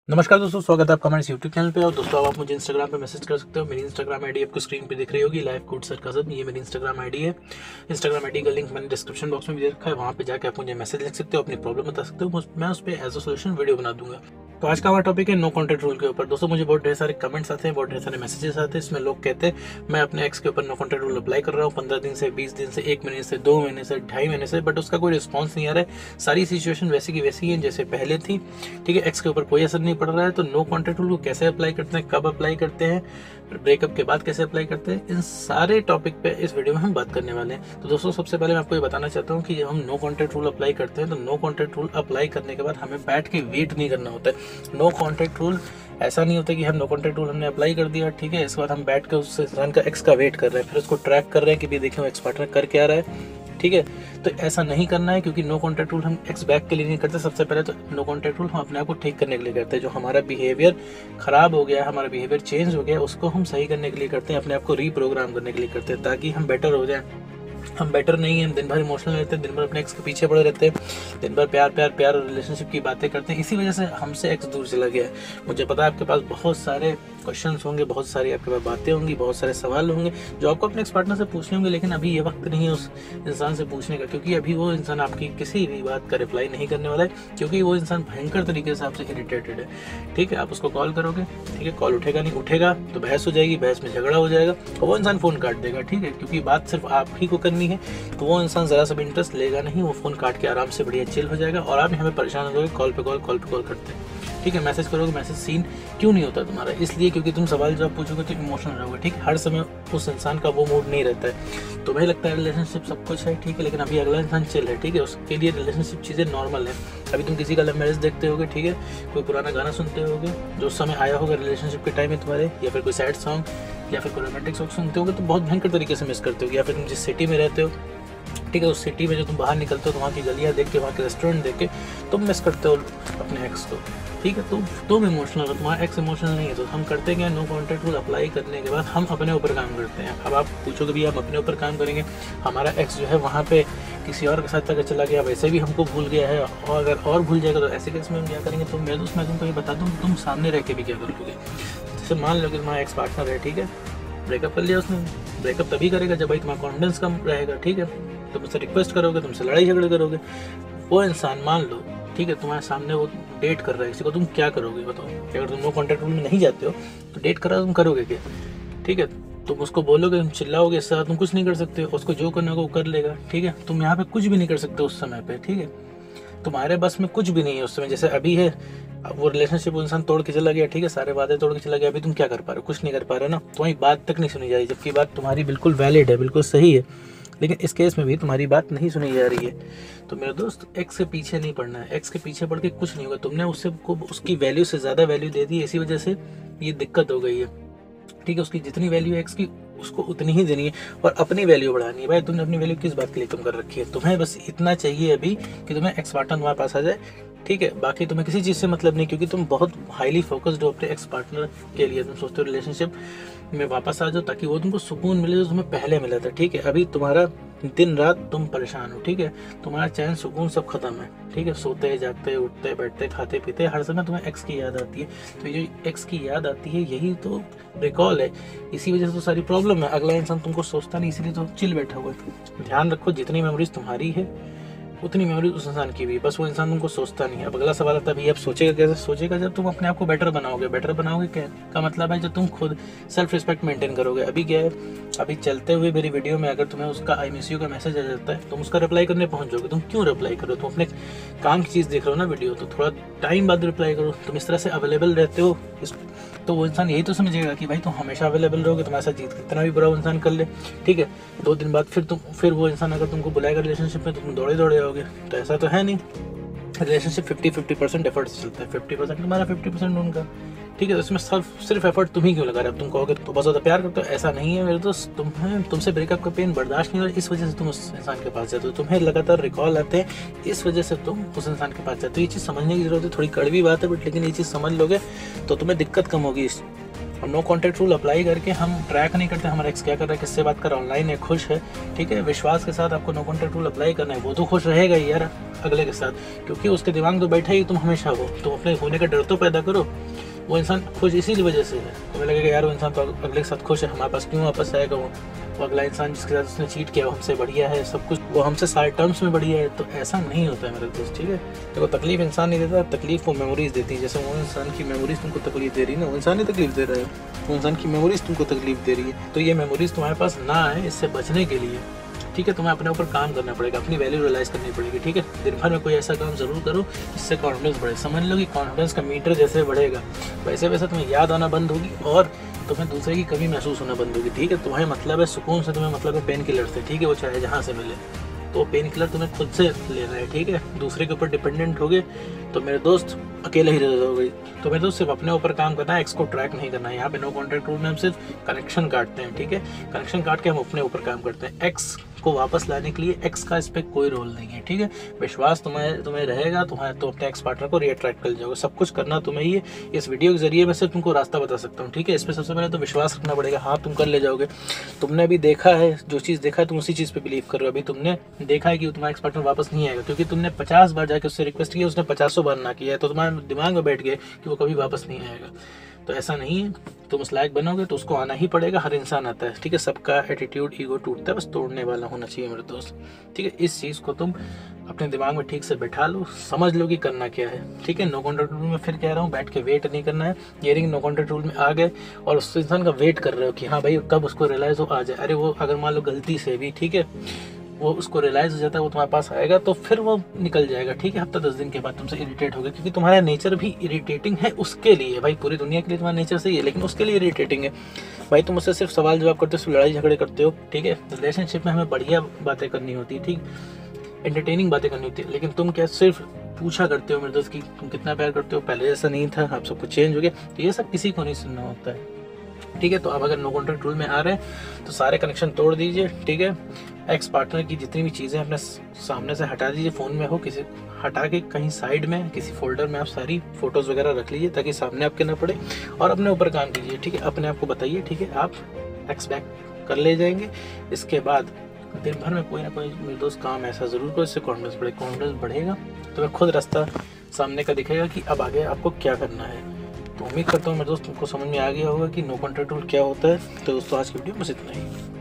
नमस्कार दोस्तों, स्वागत है आपका हमारे यूट्यूब चैनल पे। और दोस्तों, अब आप मुझे इंस्टाग्राम पे मैसेज कर सकते हो। मेरी इंस्टाग्राम आईडी आपको स्क्रीन पे दिख रही होगी, लाइफ कोड सरकाज़म। ये मेरी इंस्टाग्राम आईडी है। इंस्टाग्राम आईडी का लिंक मैंने डिस्क्रिप्शन बॉक्स में भी दे रखा है। वहाँ पे जाकर आप मुझे मैसेज लिख सकते हो, अपनी प्रॉब्लम बता सकते हो। मैं उस पर एज अ सोल्यूशन वीडियो बना दूंगा। तो आज का हमारा टॉपिक है नो कॉन्टैक्ट रूल के ऊपर। दोस्तों, मुझे बहुत ढेर सारे कमेंट्स आते हैं, बहुत ढेर सारे मैसेजेस आते हैं। इसमें लोग कहते हैं मैं अपने एक्स के ऊपर नो कॉन्टैक्ट रूल अप्लाई कर रहा हूँ 15 दिन से, 20 दिन से, 1 महीने से, 2 महीने से, 2.5 महीने से, बट उसका कोई रिस्पॉन्स नहीं आ रहा है। सारी सिचुएशन वैसी की वैसी है जैसे पहले थी। ठीक है, एक्स के ऊपर कोई असर नहीं पड़ रहा है। तो नो कॉन्टैक्ट रूल को कैसे अप्लाई करते हैं, कब अप्लाई करते हैं, ब्रेकअप के बाद कैसे अप्लाई करते हैं, इन सारे टॉपिक पे इस वीडियो में हम बात करने वाले हैं। तो दोस्तों, सबसे पहले मैं आपको ये बताना चाहता हूँ कि जब हम नो कॉन्टैक्ट रूल अप्लाई करते हैं तो नो कॉन्टैक्ट रूल अप्लाई करने के बाद हमें बैठ के वेट नहीं करना होता है। नो कॉन्टैक्ट रूल ऐसा नहीं होता कि हम नो कॉन्टैक्ट रूल हमने अप्लाई कर दिया, ठीक है, इसके बाद हम बैठ के उस इंसान का एक्स का वेट कर रहे हैं, फिर उसको ट्रैक कर रहे हैं कि भी देखिए एक्स पार्टनर कर क्या रहा है। ठीक है, तो ऐसा नहीं करना है, क्योंकि नो कॉन्टैक्ट रूल हम एक्स बैक के लिए नहीं करते। सबसे पहले तो नो कॉन्टैक्ट रूल हम अपने आप को ठीक करने के लिए करते हैं। जो हमारा बिहेवियर खराब हो गया, हमारा बिहेवियर चेंज हो गया, उसको हम सही करने के लिए करते हैं, अपने आप को रीप्रोग्राम करने के लिए करते हैं, ताकि हम बेटर हो जाएं। हम बेटर नहीं हैं, हम दिन भर इमोशनल रहते हैं, दिन भर अपने एक्स के पीछे पड़े रहते हैं, दिन भर प्यार प्यार प्यार और रिलेशनशिप की बातें करते हैं। इसी वजह से हमसे एक्स दूर चला गया है। मुझे पता है आपके पास बहुत सारे क्वेश्चंस होंगे, बहुत सारी आपके पास बातें होंगी, बहुत सारे सवाल होंगे जो आपको अपने एक्स पार्टनर से पूछने होंगे, लेकिन अभी ये वक्त नहीं है उस इंसान से पूछने का, क्योंकि अभी वो इंसान आपकी किसी भी बात का रिप्लाई नहीं करने वाला है, क्योंकि वो इंसान भयंकर तरीके से आपसे इरिटेटेड है। ठीक है, आप उसको कॉल करोगे, ठीक है, कॉल उठेगा नहीं, उठेगा तो बहस हो जाएगी, बहस में झगड़ा हो जाएगा और वो इंसान फ़ोन काट देगा। ठीक है, क्योंकि बात सिर्फ आप ही को करनी है, तो वो इंसान ज़रा सा भी इंटरेस्ट लेगा नहीं, वो फ़ोन काट के आराम से बढ़िया चिल हो जाएगा और आप हमें परेशान हो जाओगे, कॉल पे कॉल करते हैं। ठीक है, मैसेज करोगे, मैसेज सीन क्यों नहीं होता तुम्हारा? इसलिए क्योंकि तुम सवाल जब पूछोगे तो इमोशनल रहोगे। ठीक है, हर समय उस इंसान का वो मूड नहीं रहता है। तुम्हें लगता है रिलेशनशिप सब कुछ है, ठीक है, लेकिन अभी अगला इंसान चिल है। ठीक है, उसके लिए रिलेशनशिप चीज़ें नॉर्मल है। अभी तुम किसी का लव मैरिज देखते होगे, ठीक है, कोई पुराना गाना सुनते होगे जो उस समय आया होगा रिलेशनशिप के टाइम में तुम्हारे, या फिर कोई सैड सॉन्ग या फिर कोई रोमांटिक सॉन्ग सुनते होगे तो बहुत भयंकर तरीके से मिस करते हो। या फिर तुम जिस सिटी में रहते हो, ठीक है, उस सिटी में जो तुम बाहर निकलते हो तो वहाँ की गलियाँ देख के, वहाँ के रेस्टोरेंट देख के तुम मिस करते हो अपने एक्स को। ठीक है, तुम इमोशनल हो, तुम्हारा एक्स इमोशनल नहीं है। तो हम करते क्या, नो कॉन्टैक्ट रूल अप्लाई करने के बाद हम अपने ऊपर काम करते हैं। अब आप पूछोगे भी हम अपने ऊपर काम करेंगे, हमारा एक्स जो है वहाँ पे किसी और के साथ अगर चला गया, वैसे भी हमको भूल गया है, और अगर और भूल जाएगा तो ऐसे केस में हम क्या करेंगे? तो मैं तुमको ये बता दूँ, तुम सामने रह के भी क्या करोगे? जैसे मान लो कि तुम्हारा एक्स पार्टनर है, ठीक है, ब्रेकअप कर लिया उसने। ब्रेकअप तभी करेगा जब भाई तुम्हारा कॉन्फिडेंस कम रहेगा। ठीक है, तुम उससे रिक्वेस्ट करोगे, तुमसे लड़ाई झगड़े करोगे। वो इंसान मान लो, ठीक है, तुम्हारे सामने वो डेट कर रहा है किसी को, तुम क्या करोगे बताओ? कि अगर तुम नो कॉन्टैक्ट रूल में नहीं जाते हो तो डेट कर रहा है, तुम करोगे क्या? ठीक है, तुम उसको बोलोगे, तुम चिल्लाओगे, इससे तुम कुछ नहीं कर सकते, उसको जो करना होगा वो कर लेगा। ठीक है, तुम यहाँ पे कुछ भी नहीं कर सकते उस समय पे। ठीक है, तुम्हारे बस में कुछ भी नहीं है उस समय। जैसे अभी है, अब वो रिलेशनशिप इंसान तोड़ के चला गया, ठीक है, सारे वादे तोड़ के चला गया, अभी तुम क्या कर पा रहे हो? कुछ नहीं कर पा रहे ना, तुम्हारी बात तक नहीं सुनी जा रही, जबकि बात तुम्हारी बिल्कुल वैलिड है, बिल्कुल सही है, लेकिन इस केस में भी तुम्हारी बात नहीं सुनी जा रही है। तो मेरे दोस्त, एक्स के पीछे नहीं पड़ना है। एक्स के पीछे पड़ के कुछ नहीं होगा। तुमने उससे को उसकी वैल्यू से ज़्यादा वैल्यू दे दी, इसी वजह से ये दिक्कत हो गई है। ठीक है, उसकी जितनी वैल्यू है एक्स की, उसको उतनी ही देनी है और अपनी वैल्यू बढ़ानी है। भाई, तुमने अपनी वैल्यू किस बात के लिए कम कर रखी है? तुम्हें बस इतना चाहिए अभी कि तुम्हें एक्स पार्टनर तुम्हारे पास आ जाए। ठीक है, बाकी तुम्हें किसी चीज़ से मतलब नहीं, क्योंकि तुम बहुत हाईली फोकस्ड हो अपने एक्स पार्टनर के लिए। तुम सोचते हो रिलेशनशिप में वापस आ जाओ ताकि वो तुमको सुकून मिले जो तुम्हें पहले मिला था। ठीक है, अभी तुम्हारा दिन रात तुम परेशान हो। ठीक है, तुम्हारा चैन सुकून सब खत्म है। ठीक है, सोते जागते उठते बैठते खाते पीते हर समय तुम्हें एक्स की याद आती है। तो ये एक्स की याद आती है, यही तो रिकॉल है। इसी वजह से तो सारी प्रॉब्लम है। अगला इंसान तुमको सोचता नहीं, इसीलिए तो चिल बैठा हुआ है। ध्यान रखो, जितनी मेमोरीज तुम्हारी है उतनी मेमोरी उस इंसान की भी, बस वो इंसान तुमको सोचता नहीं है। अब अगला सवाल आता है, भाई अब सोचेगा कैसे? सोचेगा जब तुम अपने आप को बेटर बनाओगे। बेटर बनाओगे क्या का मतलब है, जब तुम खुद सेल्फ रिस्पेक्ट मेंटेन करोगे। अभी क्या है, अभी चलते हुए मेरी वीडियो में अगर तुम्हें उसका आई मिस यू का मैसेज आ जाता है, तुम उसका रिप्लाई करने पहुंच जाओगे। तुम क्यों रिप्लाई करो? तुम अपने काम की चीज़ देख रहे हो ना वीडियो, तो थोड़ा टाइम बाद रिप्लाई करो। तुम इस तरह से अवेलेबल रहते हो, तो वो इंसान यही तो समझेगा कि भाई तुम हमेशा अवेलेबल रहोगे, तुम्हारे साथ जीत कितना भी बुरा वो इंसान कर ले। ठीक है, 2 दिन बाद फिर वो इंसान अगर तुमको बुलाएगा रिलेशनशिप में, तो तुम दौड़े दौड़े आओगे। तो ऐसा तो है नहीं। रिलेशनशिप 50-50% एफर्ट से चलता है, 50% तुम्हारा, 50% उनका। ठीक है, तो इसमें सिर्फ एफर्ट तुम ही क्यों लगा रहे हो? तुम कहोगे तो बहुत ज़्यादा प्यार करते हो, ऐसा नहीं है मेरे दोस्त। तुमसे ब्रेकअप का पेन बर्दाश्त नहीं हो रहा, इस वजह से तुम उस इंसान के पास जाते हो। तुम्हें लगातार रिकॉल आते हैं, इस वजह से तुम उस इंसान के पास जाते हो। ये चीज़ समझने की जरूरत है। थोड़ी कड़वी बात है बट लेकिन ये चीज़ समझ लोगे तो तुम्हें दिक्कत कम होगी और नो कॉन्टैक्ट रूल अप्लाई करके हम ट्रैक नहीं करते हमारा एक्स क्या कर रहा है, किससे बात कर रहा है, ऑनलाइन है, खुश है, ठीक है। विश्वास के साथ आपको नो कॉन्टैक्ट रूल अप्लाई करना है। वो तो खुश रहेगा ही यार अगले के साथ, क्योंकि उसके दिमाग तो बैठा ही तुम हमेशा हो। तुम अपने होने का डर तो पैदा करो। वो इंसान खुश इसी वजह से है। तुम्हें लगेगा यार वो इंसान तो अगले के साथ खुश है, हमारे पास क्यों वापस आएगा वो अगला इंसान जिसके साथ उसने चीट किया वो हमसे बढ़िया है, सब कुछ वो हमसे सारे टर्म्स में बढ़िया है। तो ऐसा नहीं होता है मेरे दोस्त, ठीक है। देखो तकलीफ इंसान नहीं देता, तकलीफ वो मेमोरीज देती है। जैसे वो इंसान की मेमोरीज तुमको तकलीफ दे रही है ना, वो इंसान ही तकलीफ दे रहा है, वो इंसान की मेमोरीज तुमको तकलीफ दे रही है। तो ये मेमोरीज तुम्हारे पास ना आए, इससे बचने के लिए, ठीक है, तुम्हें अपने ऊपर काम करना पड़ेगा, अपनी वैल्यू रियलाइज़ करनी पड़ेगी, ठीक है। दिन भर में कोई ऐसा काम ज़रूर करो जिससे कॉन्फिडेंस बढ़े। समझ लो कि कॉन्फिडेंस का मीटर जैसे बढ़ेगा वैसे वैसे तुम्हें याद आना बंद होगी और तुम्हें दूसरे की कमी महसूस होना बंद होगी, ठीक है। तुम्हें मतलब है सुकून से, तुम्हें मतलब है पेन किलर से, ठीक है, वो चाहे जहाँ से मिले। तो पेन किलर तुम्हें खुद से लेना है, ठीक है। दूसरे के ऊपर डिपेंडेंट हो गए तो मेरे दोस्त अकेले ही रह जाओगे। तो मेरे दोस्त सिर्फ अपने ऊपर काम करना है, एक्स को ट्रैक नहीं करना है। यहाँ पे नो कॉन्टैक्ट रूल में हम सिर्फ कनेक्शन काटते हैं, ठीक है। कनेक्शन काट के हम अपने ऊपर काम करते हैं। एक्स को वापस लाने के लिए एक्स का इस पर कोई रोल नहीं है, ठीक है। विश्वास तुम्हें रहेगा, तुम्हें तो अपने एक्स पार्टनर को रीअट्रैक्ट कर जाओगे। सब कुछ करना तुम्हें ही है। इस वीडियो के जरिए मैं सिर्फ तुमको रास्ता बता सकता हूँ, ठीक है। इस पर सबसे पहले तो विश्वास रखना पड़ेगा। हाँ तुम कर ले जाओगे। तुमने अभी देखा है, जो चीज़ देखा है तुम उसी चीज़ पे बिलीव कर रहे हो। अभी तुमने देखा है कि तुम्हारा एक्स पार्टनर वापस नहीं आएगा, क्योंकि तुमने 50 बार जाके उससे रिक्वेस्ट किया, उसने 50 बार ना किया है, तो तुम्हारे दिमाग में बैठ गए कि वो कभी वापस नहीं आएगा। तो ऐसा नहीं है, तुम उस लायक बनोगे तो उसको आना ही पड़ेगा। हर इंसान आता है, ठीक है। सबका एटीट्यूड ईगो टूटता है, बस तोड़ने वाला होना चाहिए मेरे दोस्त, ठीक है। इस चीज़ को तुम अपने दिमाग में ठीक से बैठा लो, समझ लो कि करना क्या है, ठीक है। नो कॉन्टैक्ट रूल में फिर कह रहा हूँ, बैठ के वेट नहीं करना है। ये रिंग नो कॉन्टैक्ट रूल में आ गए और उस इंसान का वेट कर रहे हो कि हाँ भाई कब उसको रियलाइज़ हो आ जाए। अरे वो अगर मान लो गलती से भी, ठीक है, वो उसको रियलाइज़ हो जाता है, वो तुम्हारे पास आएगा तो फिर वो निकल जाएगा, ठीक है। हफ्ता 10 दिन के बाद तुमसे इरिटेट हो गया, क्योंकि तुम्हारा नेचर भी इरिटेटिंग है उसके लिए। भाई पूरी दुनिया के लिए तुम्हारा नेचर सही है, लेकिन उसके लिए इरिटेटिंग है। भाई तुम उससे सिर्फ सवाल जवाब करते हो, सिर्फ लड़ाई झगड़े करते हो, ठीक है। रिलेशनशिप में हमें बढ़िया बातें करनी होती है, ठीक, एंटरटेनिंग बातें करनी होती है। लेकिन तुम क्या सिर्फ पूछा करते हो मेरे दोस्त कि तुम कितना प्यार करते हो, पहले ऐसा नहीं था, अब सब कुछ चेंज हो गया। तो ये सब किसी को नहीं सुनना होता है, ठीक है। तो अब अगर नो कॉन्टैक्ट रूल में आ रहे हैं तो सारे कनेक्शन तोड़ दीजिए, ठीक है। एक्स पार्टनर की जितनी भी चीज़ें अपने सामने से हटा दीजिए। फ़ोन में हो किसी हटा के कहीं साइड में किसी फोल्डर में आप सारी फ़ोटोज़ वगैरह रख लीजिए, ताकि सामने आपके ना पड़े, और अपने ऊपर काम कीजिए, ठीक है। अपने आप को बताइए, ठीक है, आप एक्स बैक कर ले जाएंगे। इसके बाद दिन भर में कोई ना कोई मेरे दोस्त काम ऐसा ज़रूर करो इससे कॉन्फिडेंस बढ़ेगा, तो मैं खुद रास्ता सामने का दिखेगा कि अब आगे आपको क्या करना है। तो उम्मीद करता हूँ मेरे दोस्त तुमको समझ में आ गया होगा कि नो कॉन्टैक्ट रूल क्या होता है। तो दोस्तों आज की वीडियो बस इतना ही।